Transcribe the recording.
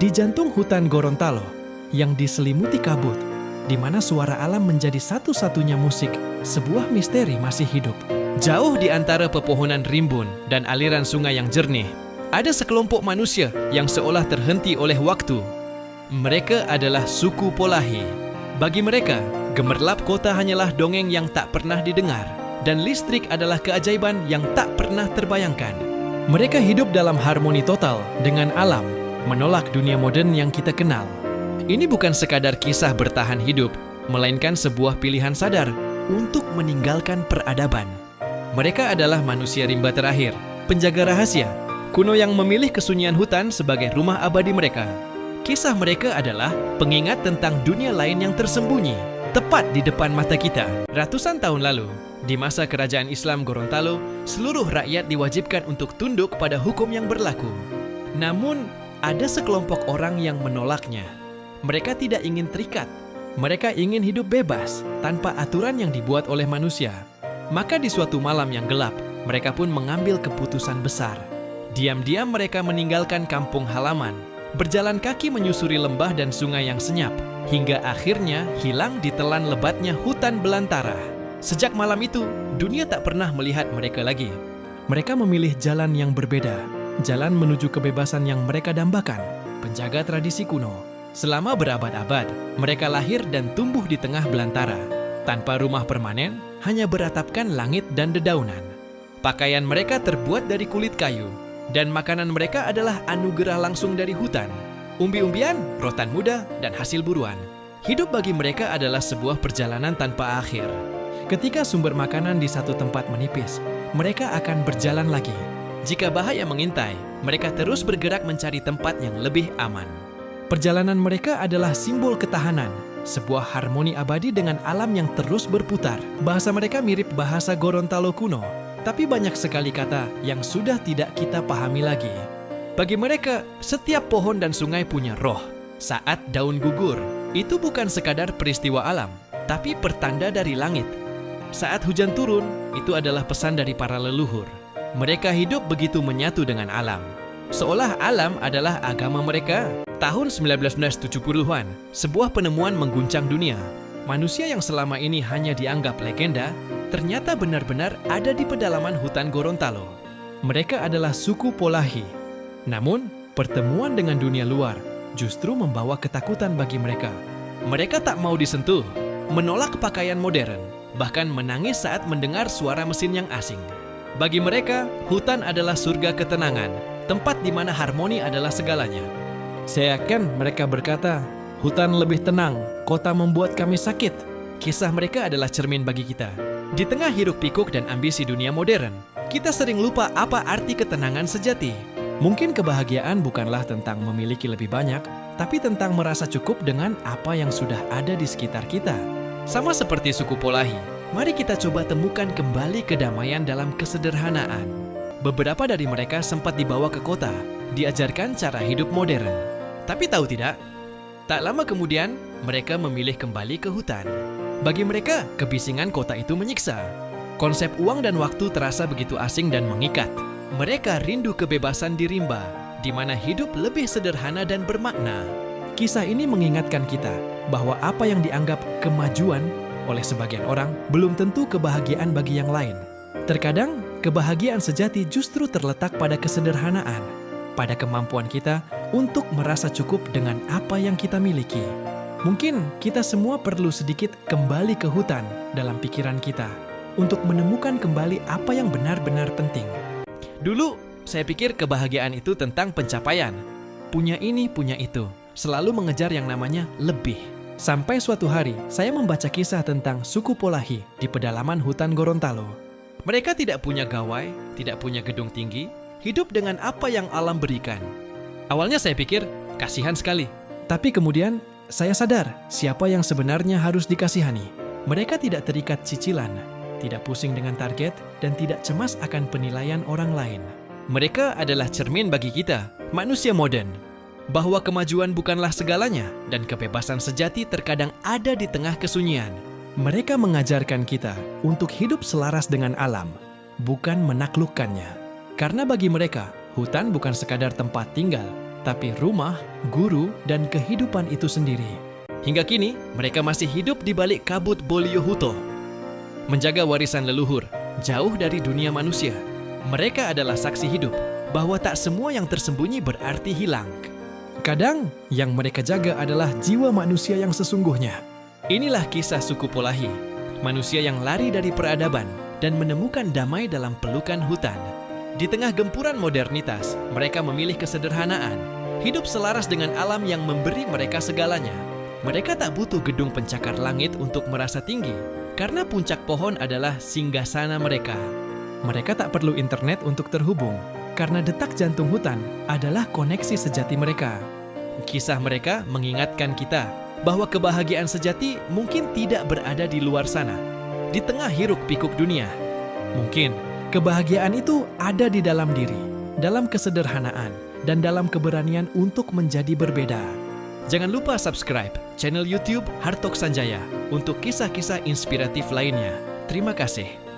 Di jantung hutan Gorontalo yang diselimuti kabut, di mana suara alam menjadi satu-satunya musik, sebuah misteri masih hidup. Jauh di antara pepohonan rimbun dan aliran sungai yang jernih, ada sekelompok manusia yang seolah terhenti oleh waktu. Mereka adalah suku Polahi. Bagi mereka, gemerlap kota hanyalah dongeng yang tak pernah didengar, dan listrik adalah keajaiban yang tak pernah terbayangkan. Mereka hidup dalam harmoni total dengan alam, menolak dunia modern yang kita kenal. Ini bukan sekadar kisah bertahan hidup, melainkan sebuah pilihan sadar untuk meninggalkan peradaban. Mereka adalah manusia rimba terakhir, penjaga rahasia, kuno yang memilih kesunyian hutan sebagai rumah abadi mereka. Kisah mereka adalah pengingat tentang dunia lain yang tersembunyi, tepat di depan mata kita. Ratusan tahun lalu, di masa kerajaan Islam Gorontalo, seluruh rakyat diwajibkan untuk tunduk pada hukum yang berlaku. Namun, ada sekelompok orang yang menolaknya. Mereka tidak ingin terikat. Mereka ingin hidup bebas, tanpa aturan yang dibuat oleh manusia. Maka di suatu malam yang gelap, mereka pun mengambil keputusan besar. Diam-diam mereka meninggalkan kampung halaman, berjalan kaki menyusuri lembah dan sungai yang senyap, hingga akhirnya hilang ditelan lebatnya hutan belantara. Sejak malam itu, dunia tak pernah melihat mereka lagi. Mereka memilih jalan yang berbeda, jalan menuju kebebasan yang mereka dambakan, penjaga tradisi kuno. Selama berabad-abad, mereka lahir dan tumbuh di tengah belantara, tanpa rumah permanen, hanya beratapkan langit dan dedaunan. Pakaian mereka terbuat dari kulit kayu, dan makanan mereka adalah anugerah langsung dari hutan. Umbi-umbian, rotan muda, dan hasil buruan. Hidup bagi mereka adalah sebuah perjalanan tanpa akhir. Ketika sumber makanan di satu tempat menipis, mereka akan berjalan lagi. Jika bahaya mengintai, mereka terus bergerak mencari tempat yang lebih aman. Perjalanan mereka adalah simbol ketahanan, sebuah harmoni abadi dengan alam yang terus berputar. Bahasa mereka mirip bahasa Gorontalo kuno, tapi banyak sekali kata yang sudah tidak kita pahami lagi. Bagi mereka, setiap pohon dan sungai punya roh. Saat daun gugur, itu bukan sekadar peristiwa alam, tapi pertanda dari langit. Saat hujan turun, itu adalah pesan dari para leluhur. Mereka hidup begitu menyatu dengan alam. Seolah alam adalah agama mereka. Tahun 1970-an, sebuah penemuan mengguncang dunia. Manusia yang selama ini hanya dianggap legenda, ternyata benar-benar ada di pedalaman hutan Gorontalo. Mereka adalah suku Polahi. Namun, pertemuan dengan dunia luar justru membawa ketakutan bagi mereka. Mereka tak mau disentuh, menolak pakaian modern, bahkan menangis saat mendengar suara mesin yang asing. Bagi mereka, hutan adalah surga ketenangan, tempat di mana harmoni adalah segalanya. Saya yakin mereka berkata, hutan lebih tenang, kota membuat kami sakit. Kisah mereka adalah cermin bagi kita. Di tengah hiruk-pikuk dan ambisi dunia modern, kita sering lupa apa arti ketenangan sejati. Mungkin kebahagiaan bukanlah tentang memiliki lebih banyak, tapi tentang merasa cukup dengan apa yang sudah ada di sekitar kita. Sama seperti suku Polahi, mari kita coba temukan kembali kedamaian dalam kesederhanaan. Beberapa dari mereka sempat dibawa ke kota, diajarkan cara hidup modern. Tapi tahu tidak, tak lama kemudian mereka memilih kembali ke hutan. Bagi mereka, kebisingan kota itu menyiksa. Konsep uang dan waktu terasa begitu asing dan mengikat. Mereka rindu kebebasan di rimba, di mana hidup lebih sederhana dan bermakna. Kisah ini mengingatkan kita bahwa apa yang dianggap kemajuan oleh sebagian orang belum tentu kebahagiaan bagi yang lain. Terkadang, kebahagiaan sejati justru terletak pada kesederhanaan, pada kemampuan kita untuk merasa cukup dengan apa yang kita miliki. Mungkin kita semua perlu sedikit kembali ke hutan dalam pikiran kita untuk menemukan kembali apa yang benar-benar penting. Dulu, saya pikir kebahagiaan itu tentang pencapaian. Punya ini, punya itu. Selalu mengejar yang namanya lebih. Sampai suatu hari, saya membaca kisah tentang suku Polahi di pedalaman hutan Gorontalo. Mereka tidak punya gawai, tidak punya gedung tinggi, hidup dengan apa yang alam berikan. Awalnya saya pikir, kasihan sekali. Tapi kemudian, saya sadar siapa yang sebenarnya harus dikasihani. Mereka tidak terikat cicilan, tidak pusing dengan target, dan tidak cemas akan penilaian orang lain. Mereka adalah cermin bagi kita, manusia modern. Bahwa kemajuan bukanlah segalanya, dan kebebasan sejati terkadang ada di tengah kesunyian. Mereka mengajarkan kita untuk hidup selaras dengan alam, bukan menaklukkannya. Karena bagi mereka, hutan bukan sekadar tempat tinggal, tapi rumah, guru, dan kehidupan itu sendiri. Hingga kini, mereka masih hidup di balik kabut Boliohuto. Menjaga warisan leluhur, jauh dari dunia manusia. Mereka adalah saksi hidup bahwa tak semua yang tersembunyi berarti hilang. Kadang, yang mereka jaga adalah jiwa manusia yang sesungguhnya. Inilah kisah suku Polahi, manusia yang lari dari peradaban dan menemukan damai dalam pelukan hutan. Di tengah gempuran modernitas, mereka memilih kesederhanaan, hidup selaras dengan alam yang memberi mereka segalanya. Mereka tak butuh gedung pencakar langit untuk merasa tinggi, karena puncak pohon adalah singgasana mereka. Mereka tak perlu internet untuk terhubung, karena detak jantung hutan adalah koneksi sejati mereka. Kisah mereka mengingatkan kita bahwa kebahagiaan sejati mungkin tidak berada di luar sana, di tengah hiruk-pikuk dunia. Mungkin kebahagiaan itu ada di dalam diri, dalam kesederhanaan, dan dalam keberanian untuk menjadi berbeda. Jangan lupa subscribe channel YouTube Hartok Sanjaya untuk kisah-kisah inspiratif lainnya. Terima kasih.